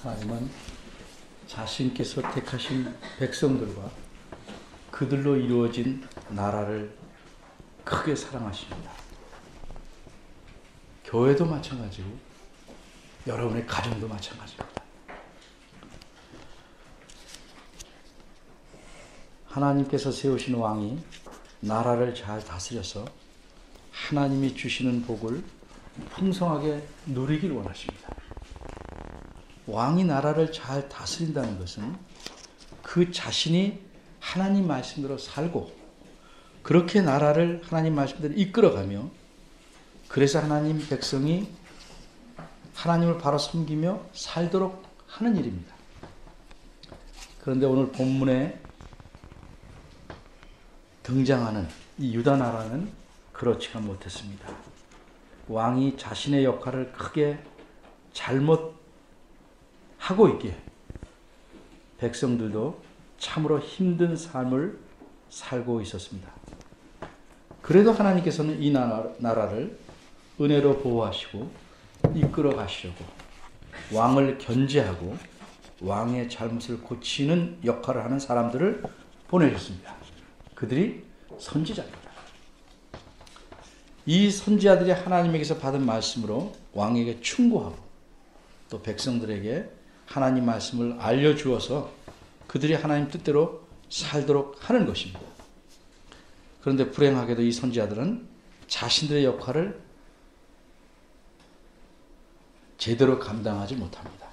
하나님은 자신께서 택하신 백성들과 그들로 이루어진 나라를 크게 사랑하십니다. 교회도 마찬가지고 여러분의 가정도 마찬가지입니다. 하나님께서 세우신 왕이 나라를 잘 다스려서 하나님이 주시는 복을 풍성하게 누리길 원하십니다. 왕이 나라를 잘 다스린다는 것은 그 자신이 하나님 말씀대로 살고 그렇게 나라를 하나님 말씀대로 이끌어가며 그래서 하나님 백성이 하나님을 바로 섬기며 살도록 하는 일입니다. 그런데 오늘 본문에 등장하는 이 유다 나라는 그렇지가 못했습니다. 왕이 자신의 역할을 크게 잘못하고 있기에 백성들도 참으로 힘든 삶을 살고 있었습니다. 그래도 하나님께서는 이 나라를 은혜로 보호하시고 이끌어 가시려고 왕을 견제하고 왕의 잘못을 고치는 역할을 하는 사람들을 보내셨습니다. 그들이 선지자입니다. 이 선지자들이 하나님에게서 받은 말씀으로 왕에게 충고하고 또 백성들에게 하나님 말씀을 알려주어서 그들이 하나님 뜻대로 살도록 하는 것입니다. 그런데 불행하게도 이 선지자들은 자신들의 역할을 제대로 감당하지 못합니다.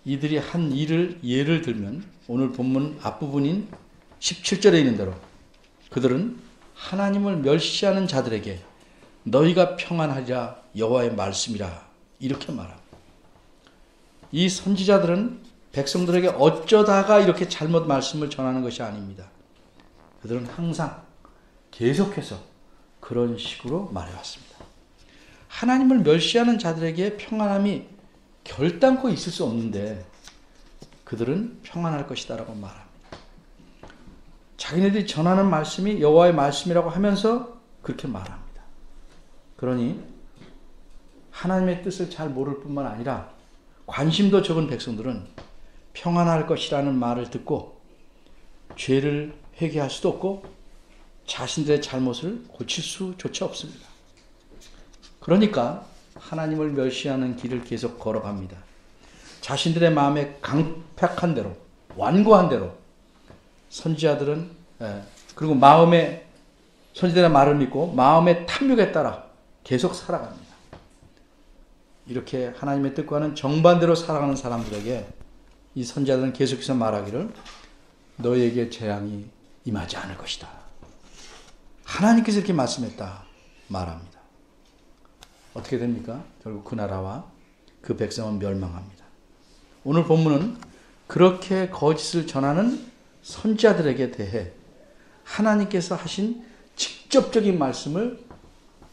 이들이 한 일을 예를 들면 오늘 본문 앞부분인 17절에 있는 대로 그들은 하나님을 멸시하는 자들에게 너희가 평안하리라 여호와의 말씀이라 이렇게 말합니다. 이 선지자들은 백성들에게 어쩌다가 이렇게 잘못 말씀을 전하는 것이 아닙니다. 그들은 항상 계속해서 그런 식으로 말해왔습니다. 하나님을 멸시하는 자들에게 평안함이 결단코 있을 수 없는데 그들은 평안할 것이다라고 말합니다. 자기네들이 전하는 말씀이 여호와의 말씀이라고 하면서 그렇게 말합니다. 그러니 하나님의 뜻을 잘 모를 뿐만 아니라 관심도 적은 백성들은 평안할 것이라는 말을 듣고 죄를 회개할 수도 없고 자신들의 잘못을 고칠 수조차 없습니다. 그러니까 하나님을 멸시하는 길을 계속 걸어갑니다. 자신들의 마음에 강팍한 대로 완고한 대로 선지자들은 그리고 마음에 선지자들의 말을 믿고 마음의 탐욕에 따라 계속 살아갑니다. 이렇게 하나님의 뜻과는 정반대로 살아가는 사람들에게 이 선지자들은 계속해서 말하기를 너희에게 재앙이 임하지 않을 것이다. 하나님께서 이렇게 말씀했다 말합니다. 어떻게 됩니까? 결국 그 나라와 그 백성은 멸망합니다. 오늘 본문은 그렇게 거짓을 전하는 선지자들에게 대해 하나님께서 하신 직접적인 말씀을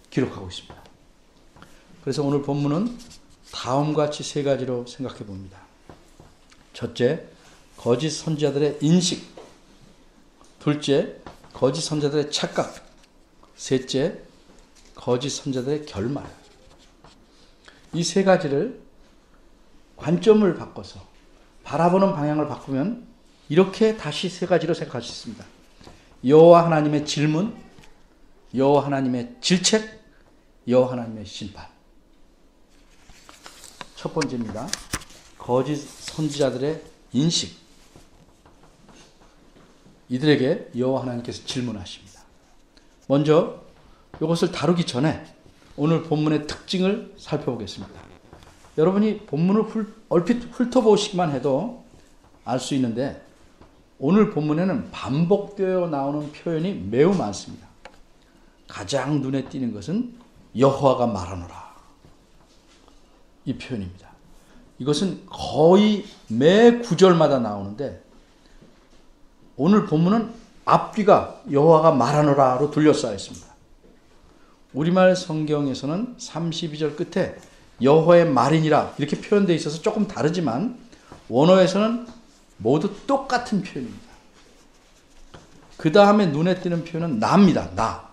기록하고 있습니다. 그래서 오늘 본문은 다음과 같이 세 가지로 생각해 봅니다. 첫째, 거짓 선지자들의 인식. 둘째, 거짓 선지자들의 착각. 셋째, 거짓 선지자들의 결말. 이 세 가지를 관점을 바꿔서 바라보는 방향을 바꾸면 이렇게 다시 세 가지로 생각할 수 있습니다. 여호와 하나님의 질문, 여호와 하나님의 질책, 여호와 하나님의 심판. 첫 번째입니다. 거짓 선지자들의 인식. 이들에게 여호와 하나님께서 질문하십니다. 먼저 이것을 다루기 전에 오늘 본문의 특징을 살펴보겠습니다. 여러분이 본문을 얼핏 훑어보시기만 해도 알 수 있는데 오늘 본문에는 반복되어 나오는 표현이 매우 많습니다. 가장 눈에 띄는 것은 여호와가 말하노라. 이 표현입니다. 이것은 거의 매 구절마다 나오는데 오늘 본문은 앞뒤가 여호와가 말하노라로 둘러싸여 있습니다. 우리말 성경에서는 32절 끝에 여호와의 말이니라 이렇게 표현되어 있어서 조금 다르지만 원어에서는 모두 똑같은 표현입니다. 그 다음에 눈에 띄는 표현은 나입니다. 나.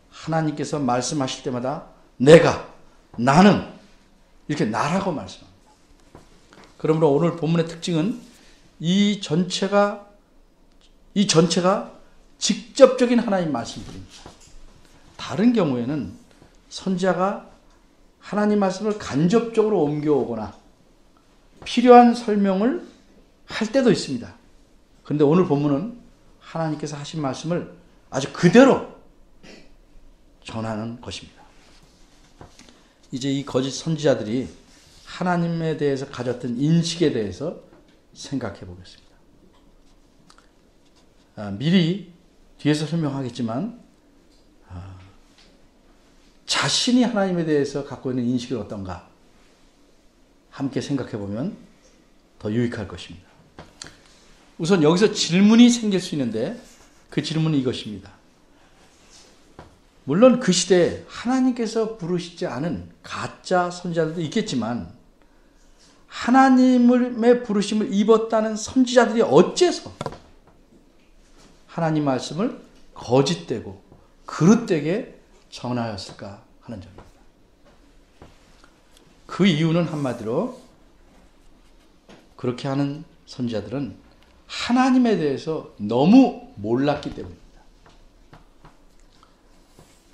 하나님께서 말씀하실 때마다 내가, 나는 이렇게 나라고 말씀합니다. 그러므로 오늘 본문의 특징은 이 전체가 직접적인 하나님 말씀들입니다. 다른 경우에는 선지자가 하나님 말씀을 간접적으로 옮겨오거나 필요한 설명을 할 때도 있습니다. 그런데 오늘 본문은 하나님께서 하신 말씀을 아주 그대로 전하는 것입니다. 이제 이 거짓 선지자들이 하나님에 대해서 가졌던 인식에 대해서 생각해 보겠습니다. 미리 뒤에서 설명하겠지만 자신이 하나님에 대해서 갖고 있는 인식이 어떤가 함께 생각해 보면 더 유익할 것입니다. 우선 여기서 질문이 생길 수 있는데 그 질문은 이것입니다. 물론 그 시대에 하나님께서 부르시지 않은 가짜 선지자들도 있겠지만 하나님의 부르심을 입었다는 선지자들이 어째서 하나님 말씀을 거짓되고 그릇되게 전하였을까 하는 점입니다. 그 이유는 한마디로 그렇게 하는 선지자들은 하나님에 대해서 너무 몰랐기 때문입니다.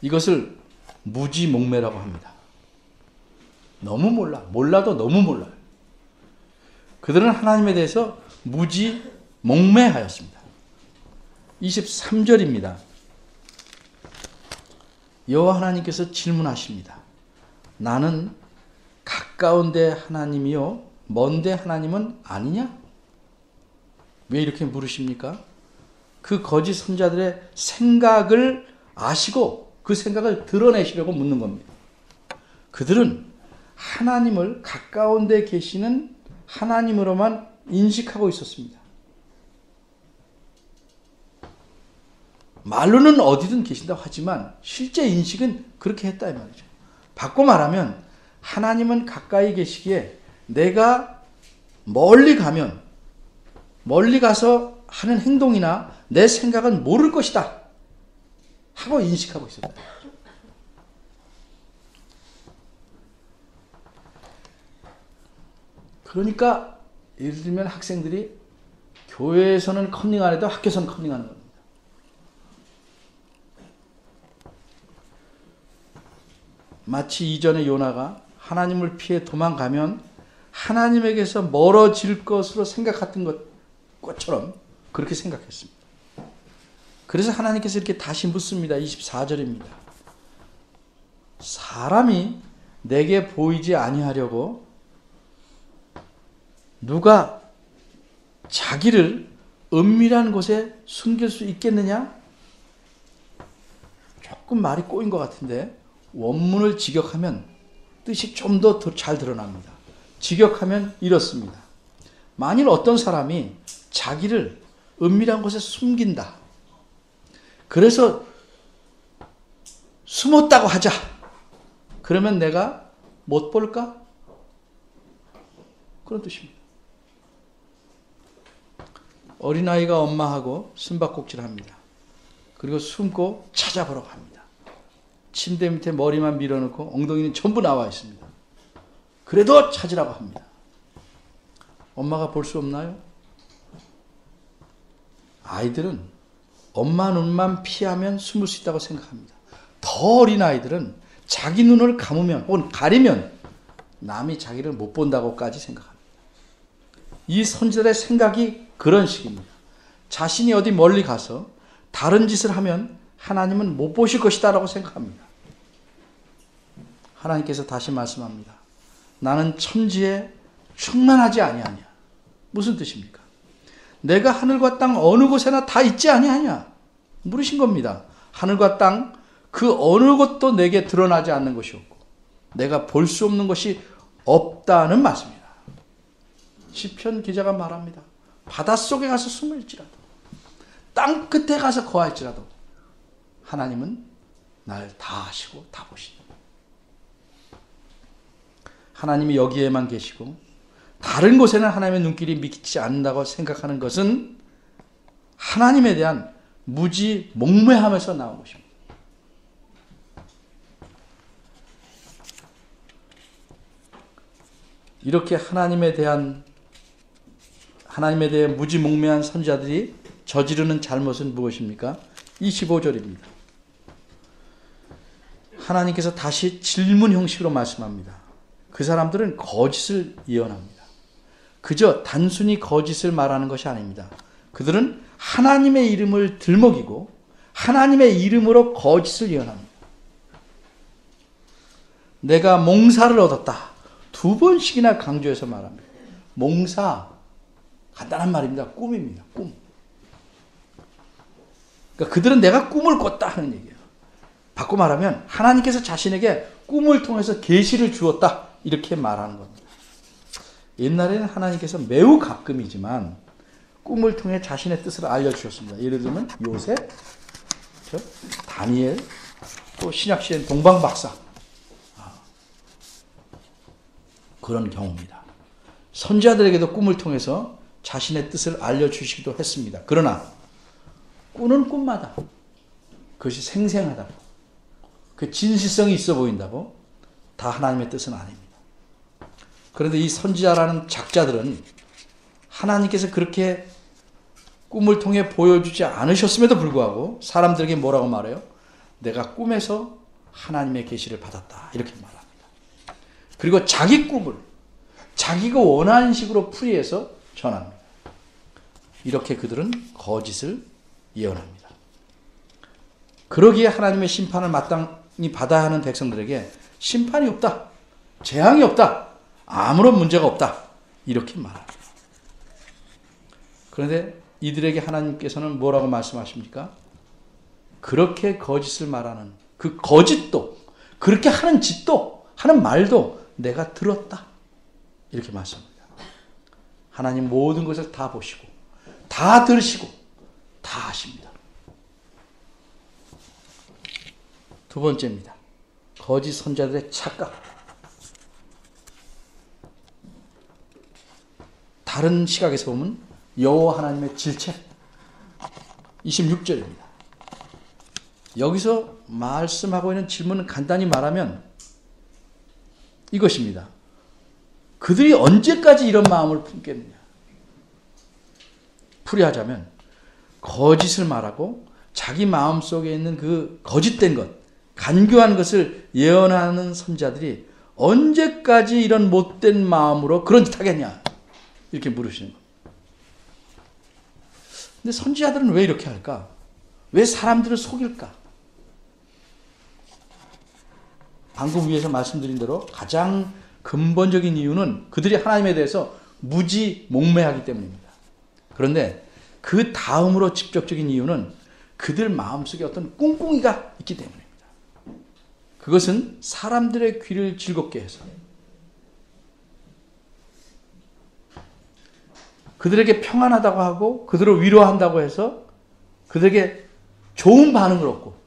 이것을 무지몽매라고 합니다. 너무 몰라도 너무 몰라요. 그들은 하나님에 대해서 무지몽매하였습니다. 23절입니다. 여호와 하나님께서 질문하십니다. 나는 가까운데 하나님이요 먼데 하나님은 아니냐? 왜 이렇게 물으십니까? 그 거짓 선지자들의 생각을 아시고 그 생각을 드러내시려고 묻는 겁니다. 그들은 하나님을 가까운 데 계시는 하나님으로만 인식하고 있었습니다. 말로는 어디든 계신다고 하지만 실제 인식은 그렇게 했다 이 말이죠. 바꿔 말하면 하나님은 가까이 계시기에 내가 멀리 가서 하는 행동이나 내 생각은 모를 것이다 하고 인식하고 있었다. 그러니까 예를 들면 학생들이 교회에서는 컨닝 안 해도 학교에서는 컨닝하는 겁니다. 마치 이전에 요나가 하나님을 피해 도망가면 하나님에게서 멀어질 것으로 생각했던 것처럼 그렇게 생각했습니다. 그래서 하나님께서 이렇게 다시 묻습니다. 24절입니다. 사람이 내게 보이지 아니하려고 누가 자기를 은밀한 곳에 숨길 수 있겠느냐? 조금 말이 꼬인 것 같은데 원문을 직역하면 뜻이 좀 더 잘 드러납니다. 직역하면 이렇습니다. 만일 어떤 사람이 자기를 은밀한 곳에 숨긴다. 그래서 숨었다고 하자. 그러면 내가 못 볼까? 그런 뜻입니다. 어린아이가 엄마하고 숨바꼭질을 합니다. 그리고 숨고 찾아보라고 합니다. 침대 밑에 머리만 밀어넣고 엉덩이는 전부 나와 있습니다. 그래도 찾으라고 합니다. 엄마가 볼 수 없나요? 아이들은 엄마 눈만 피하면 숨을 수 있다고 생각합니다. 더 어린 아이들은 자기 눈을 감으면 혹은 가리면 남이 자기를 못 본다고까지 생각합니다. 이 선지자의 생각이 그런 식입니다. 자신이 어디 멀리 가서 다른 짓을 하면 하나님은 못 보실 것이다 라고 생각합니다. 하나님께서 다시 말씀합니다. 나는 천지에 충만하지 아니하냐. 무슨 뜻입니까? 내가 하늘과 땅 어느 곳에나 다 있지 아니하냐. 물으신 겁니다. 하늘과 땅 그 어느 곳도 내게 드러나지 않는 것이 없고 내가 볼 수 없는 것이 없다는 말씀입니다. 시편 기자가 말합니다. 바닷속에 가서 숨을지라도 땅 끝에 가서 거할지라도 하나님은 날 다 아시고 다 보신다. 하나님이 여기에만 계시고 다른 곳에는 하나님의 눈길이 미치지 않는다고 생각하는 것은 하나님에 대한 무지몽매함에서 나온 것입니다. 이렇게 하나님에 대한 하나님에 대해 무지몽매한 선지자들이 저지르는 잘못은 무엇입니까? 25절입니다. 하나님께서 다시 질문 형식으로 말씀합니다. 그 사람들은 거짓을 예언합니다. 그저 단순히 거짓을 말하는 것이 아닙니다. 그들은 하나님의 이름을 들먹이고 하나님의 이름으로 거짓을 예언합니다. 내가 몽사를 얻었다. 2번씩이나 강조해서 말합니다. 몽사, 간단한 말입니다. 꿈입니다. 꿈. 그러니까 그들은 내가 꿈을 꿨다 하는 얘기예요. 바꿔 말하면 하나님께서 자신에게 꿈을 통해서 계시를 주었다 이렇게 말하는 겁니다. 옛날에는 하나님께서 매우 가끔이지만 꿈을 통해 자신의 뜻을 알려주셨습니다. 예를 들면 요셉, 다니엘, 또 신약시대는 동방박사, 그런 경우입니다. 선지자들에게도 꿈을 통해서 자신의 뜻을 알려주시기도 했습니다. 그러나 꾸는 꿈마다 그것이 생생하다고, 그 진실성이 있어 보인다고 다 하나님의 뜻은 아닙니다. 그런데 이 선지자라는 작자들은 하나님께서 그렇게 꿈을 통해 보여주지 않으셨음에도 불구하고 사람들에게 뭐라고 말해요? 내가 꿈에서 하나님의 계시를 받았다 이렇게 말합니다. 그리고 자기 꿈을 자기가 원하는 식으로 풀이해서 전합니다. 이렇게 그들은 거짓을 예언합니다. 그러기에 하나님의 심판을 마땅히 받아야 하는 백성들에게 심판이 없다, 재앙이 없다, 아무런 문제가 없다 이렇게 말합니다. 그런데 이들에게 하나님께서는 뭐라고 말씀하십니까? 그렇게 거짓을 말하는 그 거짓도, 그렇게 하는 짓도, 하는 말도 내가 들었다 이렇게 말씀합니다. 하나님 모든 것을 다 보시고 다 들으시고 다 아십니다. 두 번째입니다. 거짓 선지자들의 착각. 다른 시각에서 보면 여호와 하나님의 질책. 26절입니다. 여기서 말씀하고 있는 질문은 간단히 말하면 이것입니다. 그들이 언제까지 이런 마음을 품겠느냐. 풀이하자면 거짓을 말하고 자기 마음속에 있는 그 거짓된 것, 간교한 것을 예언하는 선지자들이 언제까지 이런 못된 마음으로 그런 짓 하겠냐 이렇게 물으시는 겁니다. 근데 선지자들은 왜 이렇게 할까? 왜 사람들을 속일까? 방금 위에서 말씀드린 대로 가장 근본적인 이유는 그들이 하나님에 대해서 무지몽매하기 때문입니다. 그런데 그 다음으로 직접적인 이유는 그들 마음속에 어떤 꿍꿍이가 있기 때문입니다. 그것은 사람들의 귀를 즐겁게 해서 그들에게 평안하다고 하고 그들을 위로한다고 해서 그들에게 좋은 반응을 얻고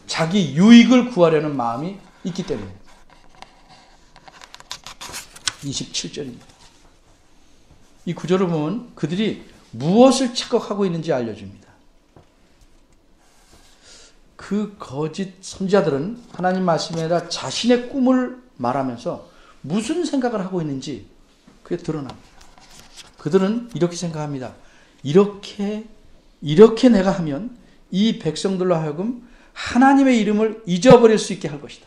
자기 유익을 구하려는 마음이 있기 때문입니다. 27절입니다. 이 구절을 보면 그들이 무엇을 착각하고 있는지 알려줍니다. 그 거짓 선지자들은 하나님 말씀에 아니라 자신의 꿈을 말하면서 무슨 생각을 하고 있는지 그게 드러납니다. 그들은 이렇게 생각합니다. 이렇게 내가 하면 이 백성들로 하여금 하나님의 이름을 잊어버릴 수 있게 할 것이다.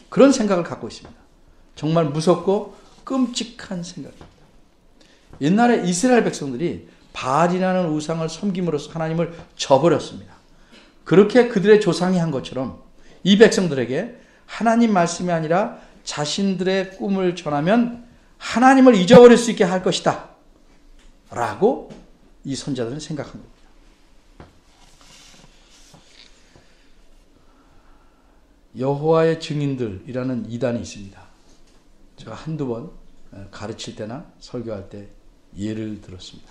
그런 생각을 갖고 있습니다. 정말 무섭고 끔찍한 생각입니다. 옛날에 이스라엘 백성들이 바알이라는 우상을 섬김으로써 하나님을 저버렸습니다. 그렇게 그들의 조상이 한 것처럼 이 백성들에게 하나님 말씀이 아니라 자신들의 꿈을 전하면 하나님을 잊어버릴 수 있게 할 것이다 라고 이 선지자들은 생각한 겁니다. 여호와의 증인들이라는 이단이 있습니다. 제가 한두 번 가르칠 때나 설교할 때 예를 들었습니다.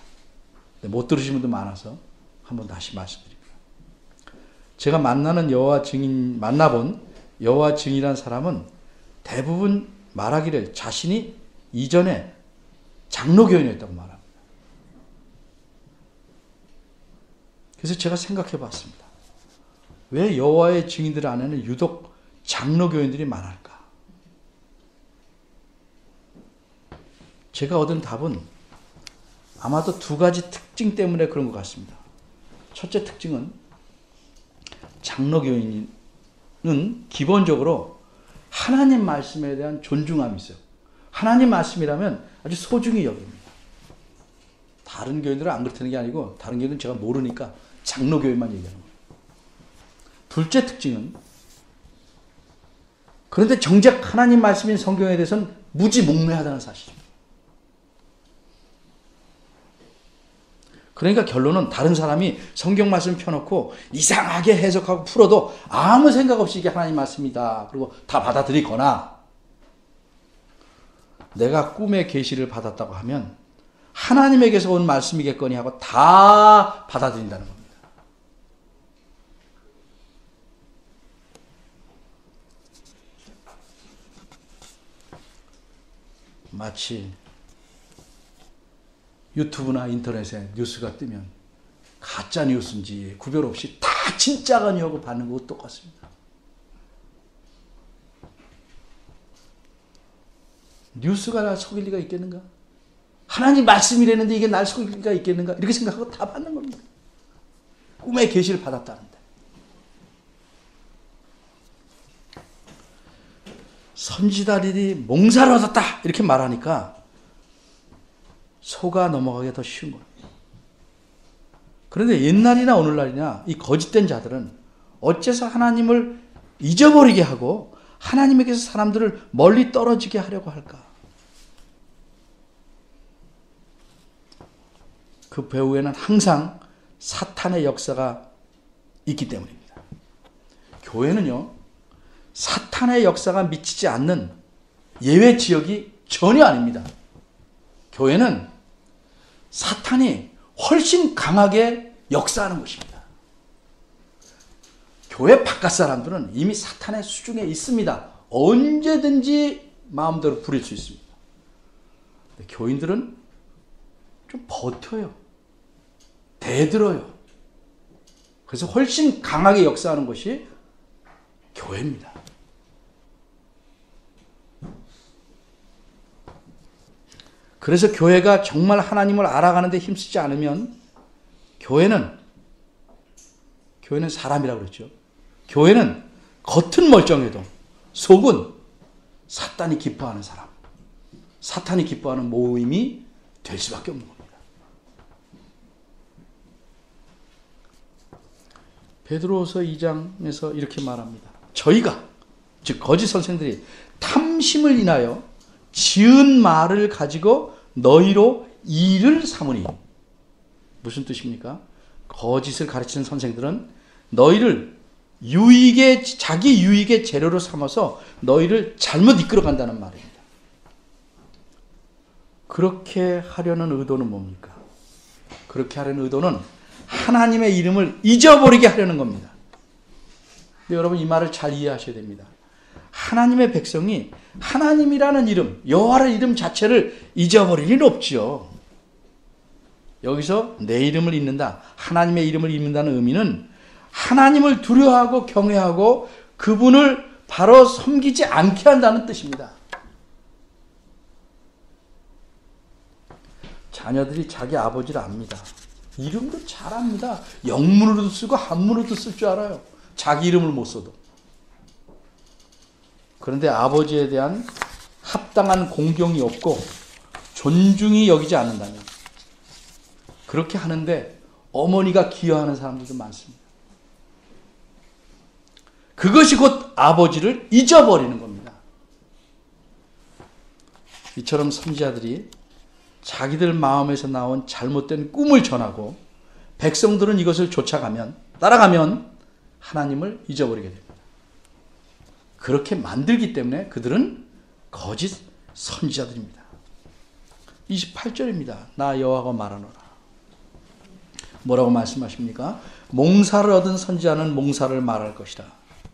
못 들으신 분도 많아서 한번 다시 말씀드립니다. 제가 만나본 여호와 증인이라는 사람은 대부분 말하기를 자신이 이전에 장로교인이었다고 말합니다. 그래서 제가 생각해 봤습니다. 왜 여호와의 증인들 안에는 유독 장로교인들이 많을까? 제가 얻은 답은 아마도 두 가지 특징 때문에 그런 것 같습니다. 첫째 특징은 장로교인은 기본적으로 하나님 말씀에 대한 존중함이 있어요. 하나님 말씀이라면 아주 소중히 여깁니다. 다른 교인들은 안 그렇다는 게 아니고 다른 교인들은 제가 모르니까 장로교인만 얘기하는 거예요. 둘째 특징은 그런데 정작 하나님 말씀인 성경에 대해서는 무지몽매하다는 사실입니다. 그러니까 결론은 다른 사람이 성경 말씀 펴놓고 이상하게 해석하고 풀어도 아무 생각 없이 이게 하나님 말씀이다. 그리고 다 받아들이거나 내가 꿈의 계시를 받았다고 하면 하나님에게서 온 말씀이겠거니 하고 다 받아들인다는 겁니다. 마치 유튜브나 인터넷에 뉴스가 뜨면 가짜 뉴스인지 구별 없이 다 진짜가 아니고 받는 것과 똑같습니다. 뉴스가 날 속일 리가 있겠는가? 하나님 말씀이라는데 이게 날 속일 리가 있겠는가? 이렇게 생각하고 다 받는 겁니다. 꿈의 계시를 받았다는데. 선지자들이 몽사를 얻었다 이렇게 말하니까 속아 넘어가기가 더 쉬운 거예요. 그런데 옛날이나 오늘날이나 이 거짓된 자들은 어째서 하나님을 잊어버리게 하고 하나님에게서 사람들을 멀리 떨어지게 하려고 할까? 그 배후에는 항상 사탄의 역사가 있기 때문입니다. 교회는요, 사탄의 역사가 미치지 않는 예외 지역이 전혀 아닙니다. 교회는 사탄이 훨씬 강하게 역사하는 것입니다. 교회 바깥 사람들은 이미 사탄의 수중에 있습니다. 언제든지 마음대로 부릴 수 있습니다. 근데 교인들은 좀 버텨요. 대들어요. 그래서 훨씬 강하게 역사하는 것이 교회입니다. 그래서 교회가 정말 하나님을 알아가는 데 힘쓰지 않으면 교회는 사람이라고 그랬죠. 교회는 겉은 멀쩡해도 속은 사탄이 기뻐하는 사람, 사탄이 기뻐하는 모임이 될 수밖에 없는 겁니다. 베드로후서 2장에서 이렇게 말합니다. 저희가, 즉 거짓 선생들이 탐심을 인하여 지은 말을 가지고 너희로 일을 삼으니. 무슨 뜻입니까? 거짓을 가르치는 선생들은 너희를 자기 유익의 재료로 삼아서 너희를 잘못 이끌어간다는 말입니다. 그렇게 하려는 의도는 뭡니까? 그렇게 하려는 의도는 하나님의 이름을 잊어버리게 하려는 겁니다. 근데 여러분 이 말을 잘 이해하셔야 됩니다. 하나님의 백성이 하나님이라는 이름, 여호와의 이름 자체를 잊어버릴 일은 없지요. 여기서 내 이름을 잊는다, 하나님의 이름을 잊는다는 의미는 하나님을 두려워하고 경외하고 그분을 바로 섬기지 않게 한다는 뜻입니다. 자녀들이 자기 아버지를 압니다. 이름도 잘 압니다. 영문으로도 쓰고 한문으로도 쓸 줄 알아요. 자기 이름을 못 써도. 그런데 아버지에 대한 합당한 공경이 없고 존중이 여기지 않는다면 그렇게 하는데 어머니가 기여하는 사람들도 많습니다. 그것이 곧 아버지를 잊어버리는 겁니다. 이처럼 선지자들이 자기들 마음에서 나온 잘못된 꿈을 전하고 백성들은 이것을 따라가면 하나님을 잊어버리게 됩니다. 그렇게 만들기 때문에 그들은 거짓 선지자들입니다. 28절입니다. 나 여호와가 말하노라. 뭐라고 말씀하십니까? 몽사를 얻은 선지자는 몽사를 말할 것이다.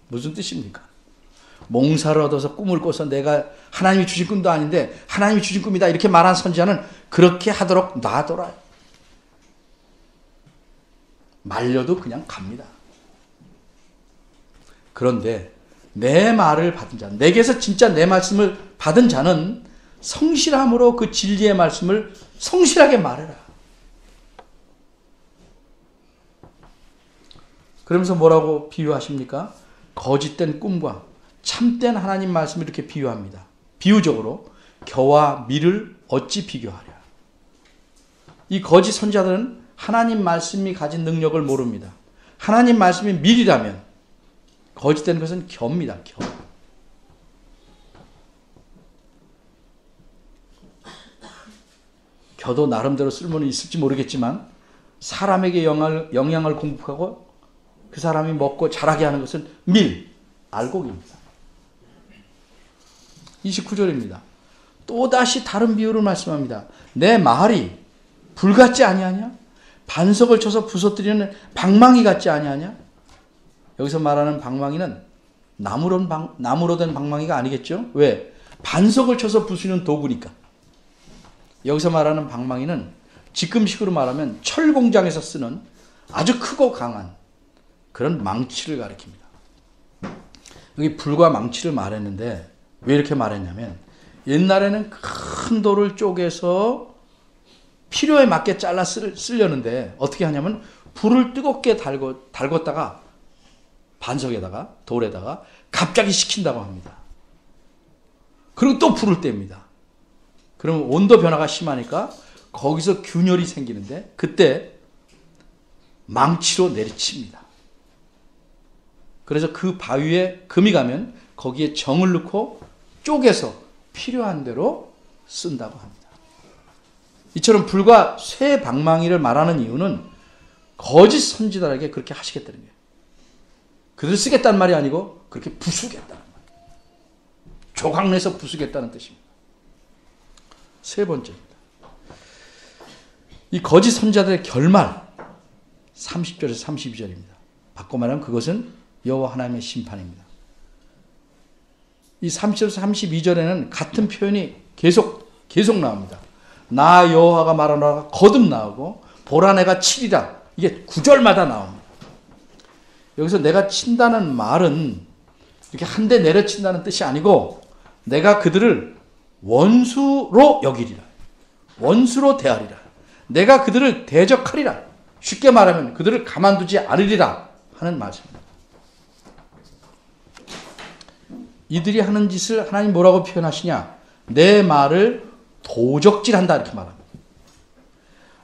무슨 뜻입니까? 몽사를 얻어서 꿈을 꿔서 내가 하나님이 주신 꿈도 아닌데 하나님이 주신 꿈이다 이렇게 말한 선지자는 그렇게 하도록 놔둬라. 말려도 그냥 갑니다. 그런데 내 말을 받은 자, 내게서 진짜 내 말씀을 받은 자는 성실함으로 그 진리의 말씀을 성실하게 말해라. 그러면서 뭐라고 비유하십니까? 거짓된 꿈과 참된 하나님 말씀을 이렇게 비유합니다. 비유적으로 겨와 밀을 어찌 비교하랴. 이 거짓 선지자들은 하나님 말씀이 가진 능력을 모릅니다. 하나님 말씀이 밀이라면 거짓된 것은 겨입니다. 겨. 겨도 나름대로 쓸모는 있을지 모르겠지만 사람에게 영향을 공급하고 그 사람이 먹고 자라게 하는 것은 밀, 알곡입니다. 29절입니다. 또다시 다른 비유를 말씀합니다. 내 말이 불 같지 아니하냐? 반석을 쳐서 부서뜨리는 방망이 같지 아니하냐? 여기서 말하는 방망이는 나무로 된 방망이가 아니겠죠? 왜? 반석을 쳐서 부수는 도구니까. 여기서 말하는 방망이는 지금식으로 말하면 철 공장에서 쓰는 아주 크고 강한 그런 망치를 가리킵니다. 여기 불과 망치를 말했는데 왜 이렇게 말했냐면 옛날에는 큰 돌을 쪼개서 필요에 맞게 잘라 쓰려는데 어떻게 하냐면 불을 뜨겁게 달궜다가 반석에다가 돌에다가 갑자기 식힌다고 합니다. 그리고 또 불을 뗍니다. 그러면 온도 변화가 심하니까 거기서 균열이 생기는데 그때 망치로 내리칩니다. 그래서 그 바위에 금이 가면 거기에 정을 넣고 쪼개서 필요한 대로 쓴다고 합니다. 이처럼 불과 쇠 방망이를 말하는 이유는 거짓 선지자들에게 그렇게 하시겠다는 거예요. 그들 쓰겠다는 말이 아니고 그렇게 부수겠다는 말이에요. 조각내서 부수겠다는 뜻입니다. 세 번째입니다. 이 거짓 선지자들의 결말 30절에서 32절입니다. 바꿔 말하면 그것은 여호와 하나님의 심판입니다. 이 30절에서 32절에는 같은 표현이 계속 나옵니다. 나 여호와가 말하노라 거듭 나오고 보라 내가 치리라. 이게 9절마다 나옵니다. 여기서 내가 친다는 말은 이렇게 한 대 내려친다는 뜻이 아니고 내가 그들을 원수로 여기리라. 원수로 대하리라. 내가 그들을 대적하리라. 쉽게 말하면 그들을 가만두지 않으리라 하는 말씀입니다. 이들이 하는 짓을 하나님 뭐라고 표현하시냐? 내 말을 도적질한다 이렇게 말합니다.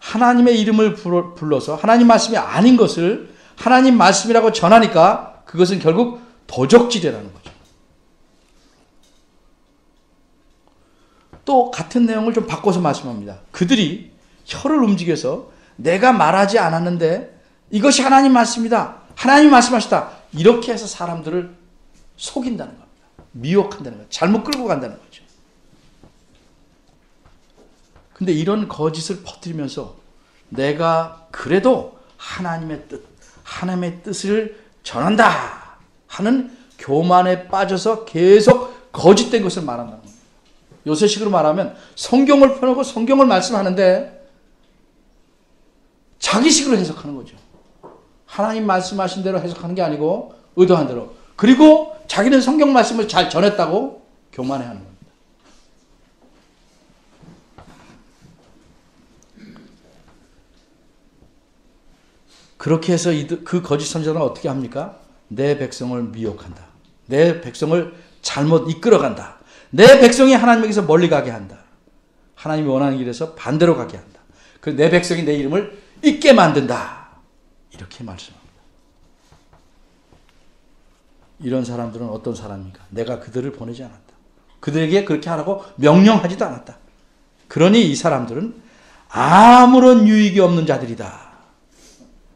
하나님의 이름을 불러서 하나님 말씀이 아닌 것을 하나님 말씀이라고 전하니까 그것은 결국 도적질이라는 거죠. 또 같은 내용을 좀 바꿔서 말씀합니다. 그들이 혀를 움직여서 내가 말하지 않았는데 이것이 하나님 말씀이다. 하나님 말씀하시다. 이렇게 해서 사람들을 속인다는 겁니다. 미혹한다는 거죠. 잘못 끌고 간다는 거죠. 근데 이런 거짓을 퍼뜨리면서 내가 그래도 하나님의 뜻을 전한다 하는 교만에 빠져서 계속 거짓된 것을 말한다는 겁니다. 요새식으로 말하면 성경을 펴놓고 성경을 말씀하는데 자기식으로 해석하는 거죠. 하나님 말씀하신 대로 해석하는 게 아니고 의도한 대로. 그리고 자기는 성경 말씀을 잘 전했다고 교만해하는 겁니다. 그렇게 해서 그 거짓 선지자는 어떻게 합니까? 내 백성을 미혹한다. 내 백성을 잘못 이끌어간다. 내 백성이 하나님에게서 멀리 가게 한다. 하나님이 원하는 길에서 반대로 가게 한다. 그 내 백성이 내 이름을 잊게 만든다. 이렇게 말씀합니다. 이런 사람들은 어떤 사람입니까? 내가 그들을 보내지 않았다. 그들에게 그렇게 하라고 명령하지도 않았다. 그러니 이 사람들은 아무런 유익이 없는 자들이다.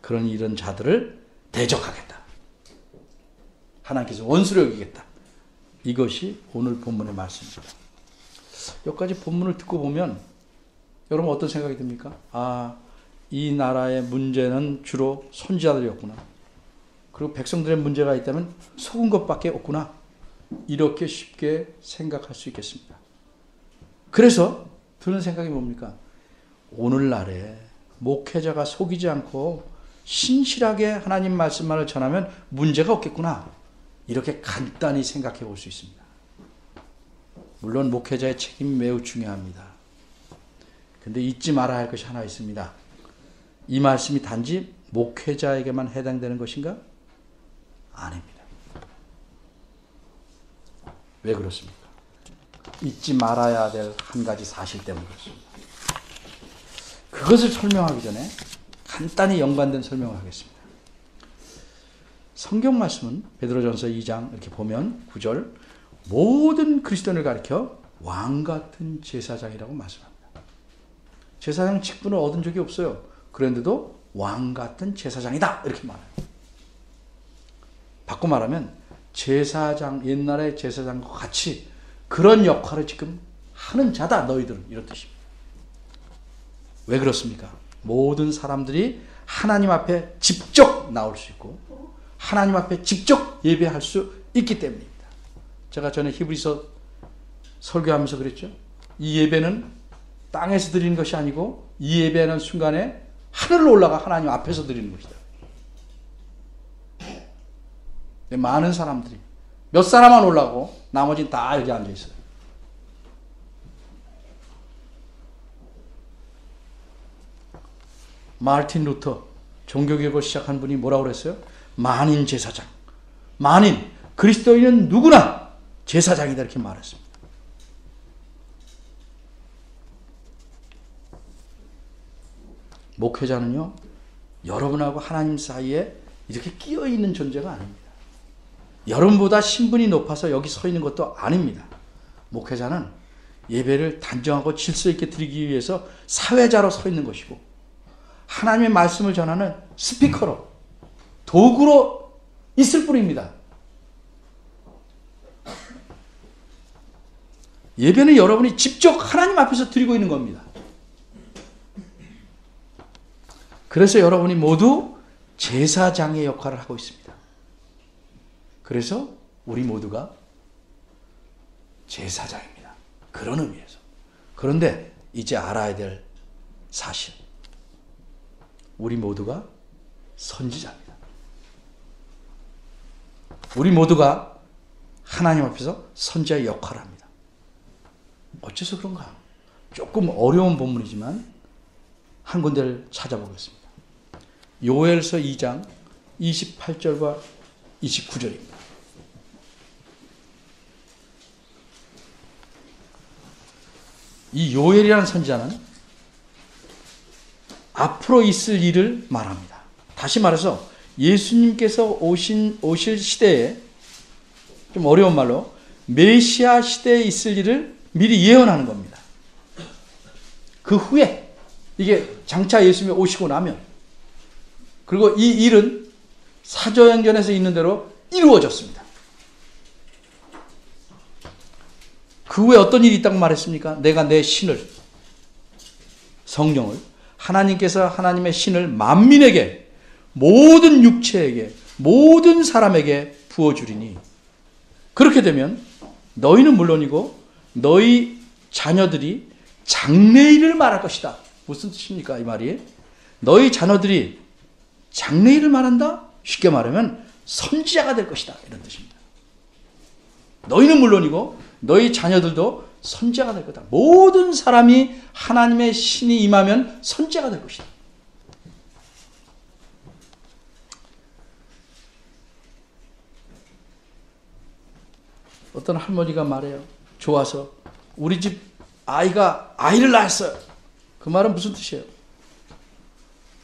그러니 이런 자들을 대적하겠다. 하나님께서 원수로 여기겠다. 이것이 오늘 본문의 말씀입니다. 여기까지 본문을 듣고 보면 여러분 어떤 생각이 듭니까? 아, 이 나라의 문제는 주로 선지자들이었구나. 그리고 백성들의 문제가 있다면 속은 것밖에 없구나. 이렇게 쉽게 생각할 수 있겠습니다. 그래서 드는 생각이 뭡니까? 오늘날에 목회자가 속이지 않고 신실하게 하나님 말씀만을 전하면 문제가 없겠구나. 이렇게 간단히 생각해 볼 수 있습니다. 물론 목회자의 책임이 매우 중요합니다. 근데 잊지 말아야 할 것이 하나 있습니다. 이 말씀이 단지 목회자에게만 해당되는 것인가? 아닙니다. 왜 그렇습니까? 잊지 말아야 될 한 가지 사실 때문에 그렇습니다. 그것을 설명하기 전에 간단히 연관된 설명을 하겠습니다. 성경 말씀은 베드로전서 2장 이렇게 보면 9절 모든 그리스도인을 가리켜 왕 같은 제사장이라고 말씀합니다. 제사장 직분을 얻은 적이 없어요. 그런데도 왕 같은 제사장이다 이렇게 말해요. 바꿔 말하면 제사장, 옛날의 제사장과 같이 그런 역할을 지금 하는 자다 너희들은, 이런 뜻입니다. 왜 그렇습니까? 모든 사람들이 하나님 앞에 직접 나올 수 있고 하나님 앞에 직접 예배할 수 있기 때문입니다. 제가 전에 히브리서 설교하면서 그랬죠. 이 예배는 땅에서 드리는 것이 아니고 이 예배하는 순간에 하늘로 올라가 하나님 앞에서 드리는 것이다. 많은 사람들이 몇 사람만 올라가고 나머지는 다 여기 앉아 있어요. 마르틴 루터 종교개혁을 시작한 분이 뭐라고 그랬어요? 만인 제사장. 만인, 그리스도인은 누구나 제사장이다 이렇게 말했습니다. 목회자는요, 여러분하고 하나님 사이에 이렇게 끼어 있는 존재가 아닙니다. 여러분보다 신분이 높아서 여기 서 있는 것도 아닙니다. 목회자는 예배를 단정하고 질서 있게 드리기 위해서 사회자로 서 있는 것이고 하나님의 말씀을 전하는 스피커로, 도구로 있을 뿐입니다. 예배는 여러분이 직접 하나님 앞에서 드리고 있는 겁니다. 그래서 여러분이 모두 제사장의 역할을 하고 있습니다. 그래서 우리 모두가 제사장입니다. 그런 의미에서. 그런데 이제 알아야 될 사실. 우리 모두가 선지자입니다. 우리 모두가 하나님 앞에서 선지자의 역할을 합니다. 어째서 그런가? 조금 어려운 본문이지만 한 군데를 찾아보겠습니다. 요엘서 2장 28절과 29절입니다. 이 요엘이라는 선지자는 앞으로 있을 일을 말합니다. 다시 말해서 예수님께서 오실 시대에, 좀 어려운 말로 메시아 시대에 있을 일을 미리 예언하는 겁니다. 그 후에, 이게 장차 예수님이 오시고 나면, 그리고 이 일은 사도행전에서 있는 대로 이루어졌습니다. 그 후에 어떤 일이 있다고 말했습니까? 내가 내 신을, 성령을, 하나님께서 하나님의 신을 만민에게, 모든 육체에게, 모든 사람에게 부어주리니, 그렇게 되면 너희는 물론이고 너희 자녀들이 장래일을 말할 것이다. 무슨 뜻입니까? 이 말이 너희 자녀들이 장래일을 말한다? 쉽게 말하면 선지자가 될 것이다, 이런 뜻입니다. 너희는 물론이고 너희 자녀들도 선지자가 될 거다. 모든 사람이 하나님의 신이 임하면 선지자가 될 것이다. 어떤 할머니가 말해요. 좋아서 우리 집 아이가 아이를 낳았어요. 그 말은 무슨 뜻이에요?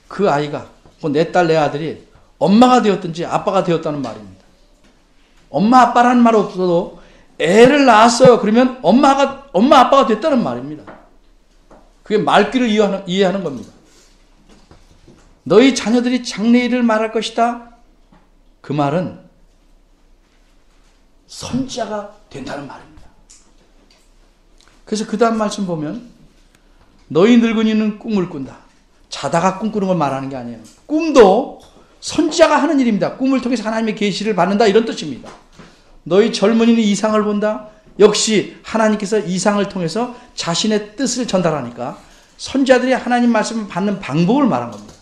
그 아이가, 내 딸 내 아들이 엄마가 되었든지 아빠가 되었다는 말입니다. 엄마 아빠라는 말 없어도 애를 낳았어요. 그러면 엄마 아빠가 됐다는 말입니다. 그게 말귀를 이해하는 겁니다. 너희 자녀들이 장래일을 말할 것이다. 그 말은 선지자가 된다는 말입니다. 그래서 그 다음 말씀 보면 너희 늙은이는 꿈을 꾼다. 자다가 꿈꾸는 걸 말하는 게 아니에요. 꿈도 선지자가 하는 일입니다. 꿈을 통해서 하나님의 계시를 받는다, 이런 뜻입니다. 너희 젊은이는 이상을 본다. 역시 하나님께서 이상을 통해서 자신의 뜻을 전달하니까 선지자들이 하나님 말씀을 받는 방법을 말한 겁니다.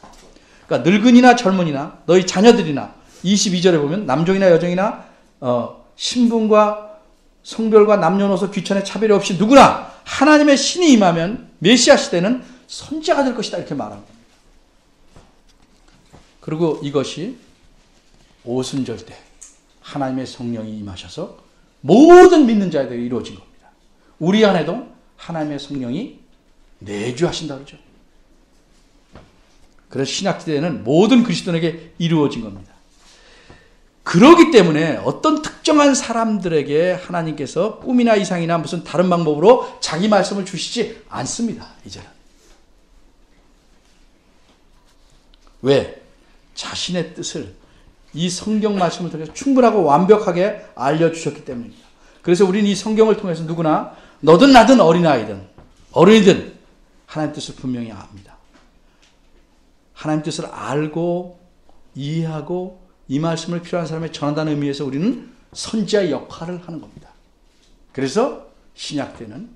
그러니까 늙은이나 젊은이나 너희 자녀들이나 22절에 보면 남종이나 여종이나 신분과 성별과 남녀노소 귀천의 차별이 없이 누구나 하나님의 신이 임하면 메시아 시대는 선지자가 될 것이다 이렇게 말합니다. 그리고 이것이 오순절 때 하나님의 성령이 임하셔서 모든 믿는 자에게 이루어진 겁니다. 우리 안에도 하나님의 성령이 내주하신다 그러죠. 그래서 신약시대에는 모든 그리스도인에게 이루어진 겁니다. 그러기 때문에 어떤 특정한 사람들에게 하나님께서 꿈이나 이상이나 무슨 다른 방법으로 자기 말씀을 주시지 않습니다. 이제는. 왜? 자신의 뜻을 이 성경 말씀을 통해서 충분하고 완벽하게 알려주셨기 때문입니다. 그래서 우리는 이 성경을 통해서 누구나 너든 나든 어린아이든 어른이든 하나님 뜻을 분명히 압니다. 하나님 뜻을 알고 이해하고 이 말씀을 필요한 사람에 전한다는 의미에서 우리는 선지자의 역할을 하는 겁니다. 그래서 신약 때는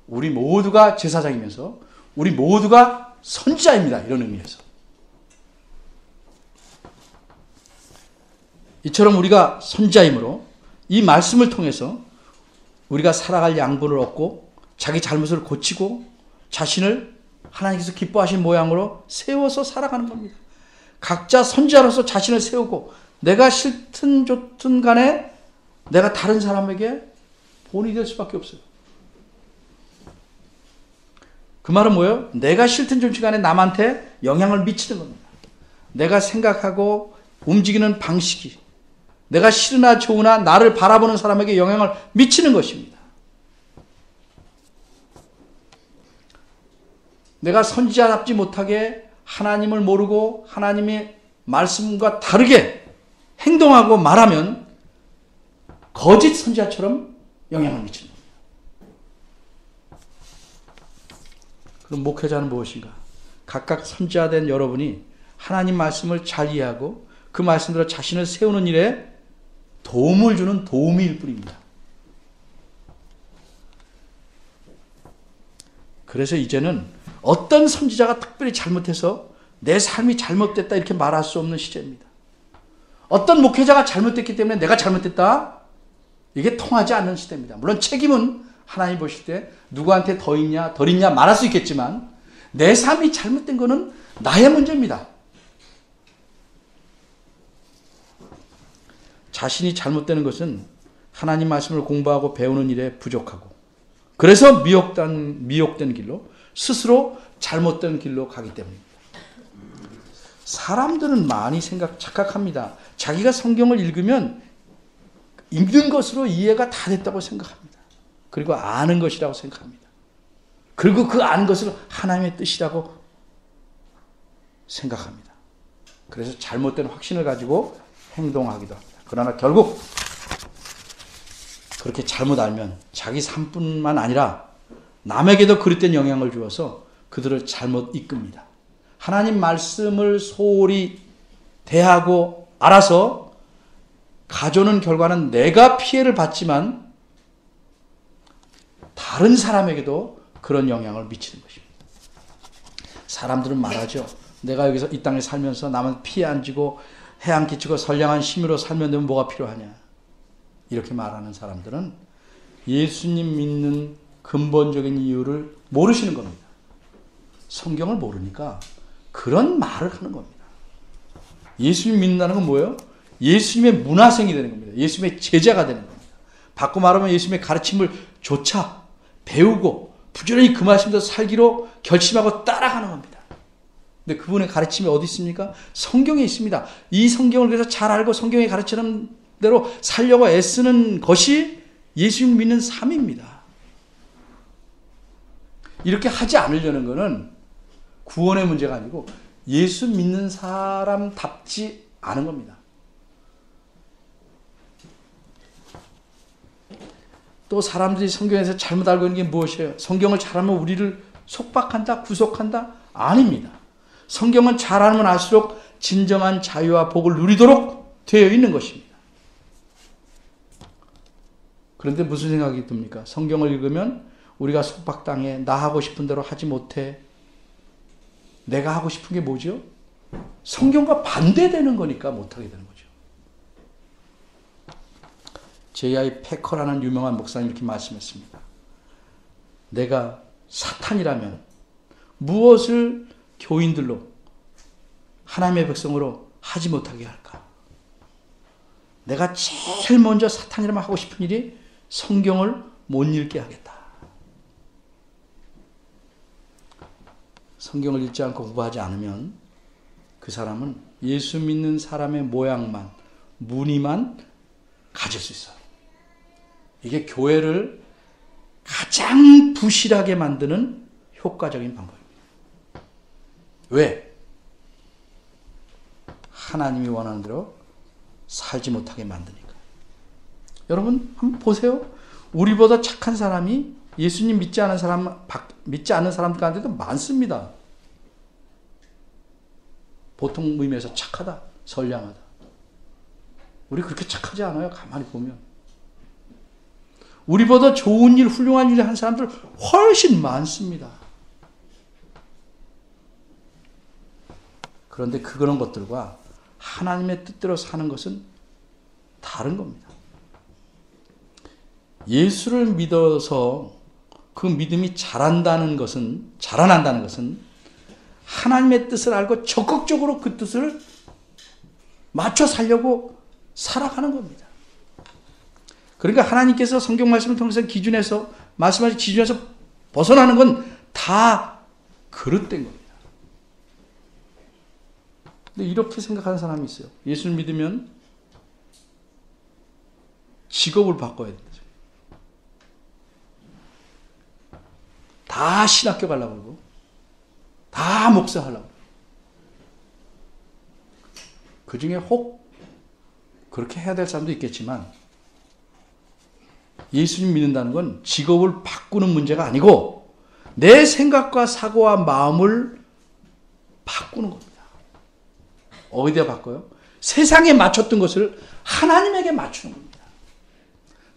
우리 모두가 제사장이면서 우리 모두가 선지자입니다. 이런 의미에서. 이처럼 우리가 선지자이므로 이 말씀을 통해서 우리가 살아갈 양분을 얻고 자기 잘못을 고치고 자신을 하나님께서 기뻐하신 모양으로 세워서 살아가는 겁니다. 각자 선지자로서 자신을 세우고 내가 싫든 좋든 간에 내가 다른 사람에게 본이 될 수밖에 없어요. 그 말은 뭐예요? 내가 싫든 좋든 간에 남한테 영향을 미치는 겁니다. 내가 생각하고 움직이는 방식이 내가 싫으나 좋으나 나를 바라보는 사람에게 영향을 미치는 것입니다. 내가 선지자답지 못하게 하나님을 모르고 하나님의 말씀과 다르게 행동하고 말하면 거짓 선지자처럼 영향을 미치는 겁니다. 그럼 목회자는 무엇인가? 각각 선지자 된 여러분이 하나님 말씀을 잘 이해하고 그 말씀대로 자신을 세우는 일에 도움을 주는 도우미일 뿐입니다. 그래서 이제는 어떤 선지자가 특별히 잘못해서 내 삶이 잘못됐다 이렇게 말할 수 없는 시대입니다. 어떤 목회자가 잘못됐기 때문에 내가 잘못됐다 이게 통하지 않는 시대입니다. 물론 책임은 하나님 보실 때 누구한테 더 있냐 덜 있냐 말할 수 있겠지만 내 삶이 잘못된 거는 나의 문제입니다. 자신이 잘못되는 것은 하나님 말씀을 공부하고 배우는 일에 부족하고 그래서 미혹된 길로 스스로 잘못된 길로 가기 때문입니다. 사람들은 많이 착각합니다. 자기가 성경을 읽으면 읽는 것으로 이해가 다 됐다고 생각합니다. 그리고 아는 것이라고 생각합니다. 그리고 그 아는 것을 하나님의 뜻이라고 생각합니다. 그래서 잘못된 확신을 가지고 행동하기도 합니다. 그러나 결국 그렇게 잘못 알면 자기 삶뿐만 아니라 남에게도 그릇된 영향을 주어서 그들을 잘못 이끕니다. 하나님 말씀을 소홀히 대하고 알아서 가져오는 결과는 내가 피해를 받지만 다른 사람에게도 그런 영향을 미치는 것입니다. 사람들은 말하죠. 내가 여기서 이 땅에 살면서 남은 피해 안 지고 해 안 끼치고 선량한 심으로 살면 되면 뭐가 필요하냐. 이렇게 말하는 사람들은 예수님 믿는 근본적인 이유를 모르시는 겁니다. 성경을 모르니까 그런 말을 하는 겁니다. 예수님 믿는다는 건 뭐예요? 예수님의 문화생이 되는 겁니다. 예수님의 제자가 되는 겁니다. 바꿔 말하면 예수님의 가르침을 조차 배우고 부지런히 그 말씀대로 살기로 결심하고 따라가는 겁니다. 근데 그분의 가르침이 어디 있습니까? 성경에 있습니다. 이 성경을 그래서 잘 알고 성경에 가르치는 대로 살려고 애쓰는 것이 예수님 믿는 삶입니다. 이렇게 하지 않으려는 것은 구원의 문제가 아니고 예수 믿는 사람답지 않은 겁니다. 또 사람들이 성경에서 잘못 알고 있는 게 무엇이에요? 성경을 잘하면 우리를 속박한다, 구속한다? 아닙니다. 성경은 잘 알면 알수록 진정한 자유와 복을 누리도록 되어 있는 것입니다. 그런데 무슨 생각이 듭니까? 성경을 읽으면 우리가 속박당해, 나 하고 싶은 대로 하지 못해. 내가 하고 싶은 게 뭐죠? 성경과 반대되는 거니까 못하게 되는 거죠. J.I. 패커라는 유명한 목사님 이렇게 말씀했습니다. 내가 사탄이라면 무엇을 교인들로 하나님의 백성으로 하지 못하게 할까? 내가 제일 먼저 사탄이라면 하고 싶은 일이 성경을 못 읽게 하겠다. 성경을 읽지 않고 공부하지 않으면 그 사람은 예수 믿는 사람의 모양만, 무늬만 가질 수 있어요. 이게 교회를 가장 부실하게 만드는 효과적인 방법입니다. 왜? 하나님이 원하는 대로 살지 못하게 만드니까. 여러분 한번 보세요. 우리보다 착한 사람이 예수님 믿지 않은 사람들 가운데도 많습니다. 보통 의미에서 착하다, 선량하다. 우리 그렇게 착하지 않아요. 가만히 보면. 우리보다 좋은 일, 훌륭한 일을 한 사람들 훨씬 많습니다. 그런데 그런 것들과 하나님의 뜻대로 사는 것은 다른 겁니다. 예수를 믿어서 그 믿음이 자라난다는 것은 하나님의 뜻을 알고 적극적으로 그 뜻을 맞춰 살려고 살아가는 겁니다. 그러니까 하나님께서 성경 말씀을 통해서 말씀하신 기준에서 벗어나는 건 다 그릇된 겁니다. 근데 이렇게 생각하는 사람이 있어요. 예수를 믿으면 직업을 바꿔야 된다. 다 신학교 가려고 그러고 다 목사 하려고. 그 중에 혹 그렇게 해야 될 사람도 있겠지만 예수님 믿는다는 건 직업을 바꾸는 문제가 아니고 내 생각과 사고와 마음을 바꾸는 겁니다. 어디다 바꿔요? 세상에 맞췄던 것을 하나님에게 맞추는 겁니다.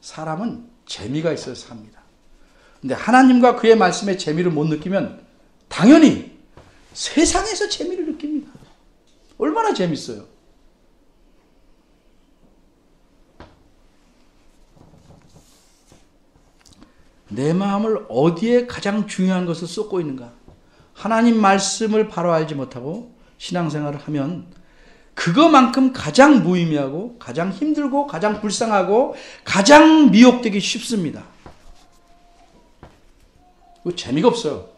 사람은 재미가 있어야 삽니다. 근데 하나님과 그의 말씀에 재미를 못 느끼면 당연히 세상에서 재미를 느낍니다. 얼마나 재밌어요. 내 마음을 어디에 가장 중요한 것을 쏟고 있는가? 하나님 말씀을 바로 알지 못하고 신앙생활을 하면 그거만큼 가장 무의미하고 가장 힘들고 가장 불쌍하고 가장 미혹되기 쉽습니다. 재미가 없어요.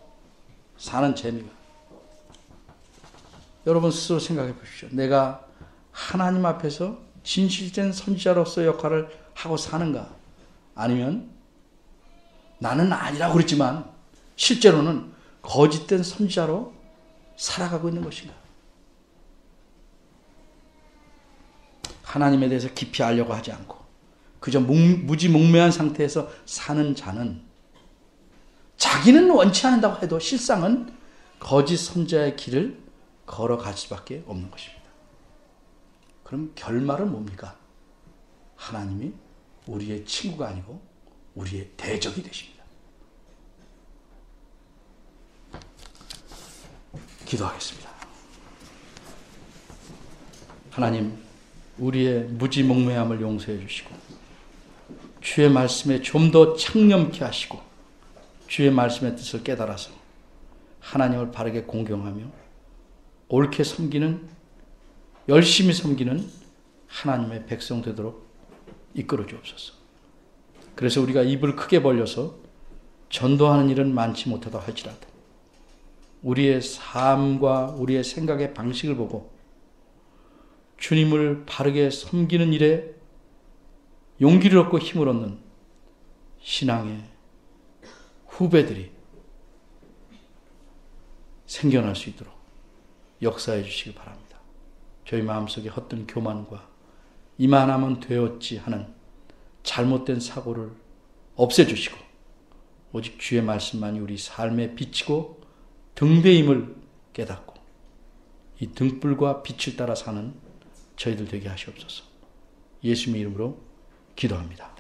사는 재미가. 여러분 스스로 생각해 보십시오. 내가 하나님 앞에서 진실된 선지자로서 역할을 하고 사는가? 아니면 나는 아니라고 그랬지만 실제로는 거짓된 선지자로 살아가고 있는 것인가? 하나님에 대해서 깊이 알려고 하지 않고 그저 무지몽매한 상태에서 사는 자는 자기는 원치 않는다고 해도 실상은 거짓 선지자의 길을 걸어갈 수밖에 없는 것입니다. 그럼 결말은 뭡니까? 하나님이 우리의 친구가 아니고 우리의 대적이 되십니다. 기도하겠습니다. 하나님, 우리의 무지몽매함을 용서해 주시고 주의 말씀에 좀 더 창념케 하시고 주의 말씀의 뜻을 깨달아서 하나님을 바르게 공경하며 옳게 섬기는, 열심히 섬기는 하나님의 백성 되도록 이끌어 주옵소서. 그래서 우리가 입을 크게 벌려서 전도하는 일은 많지 못하다 할지라도 우리의 삶과 우리의 생각의 방식을 보고 주님을 바르게 섬기는 일에 용기를 얻고 힘을 얻는 신앙의 후배들이 생겨날 수 있도록 역사해 주시기 바랍니다. 저희 마음속에 헛된 교만과 이만하면 되었지 하는 잘못된 사고를 없애주시고 오직 주의 말씀만이 우리 삶에 비치고 등대임을 깨닫고 이 등불과 빛을 따라 사는 저희들 되게 하시옵소서. 예수님의 이름으로 기도합니다.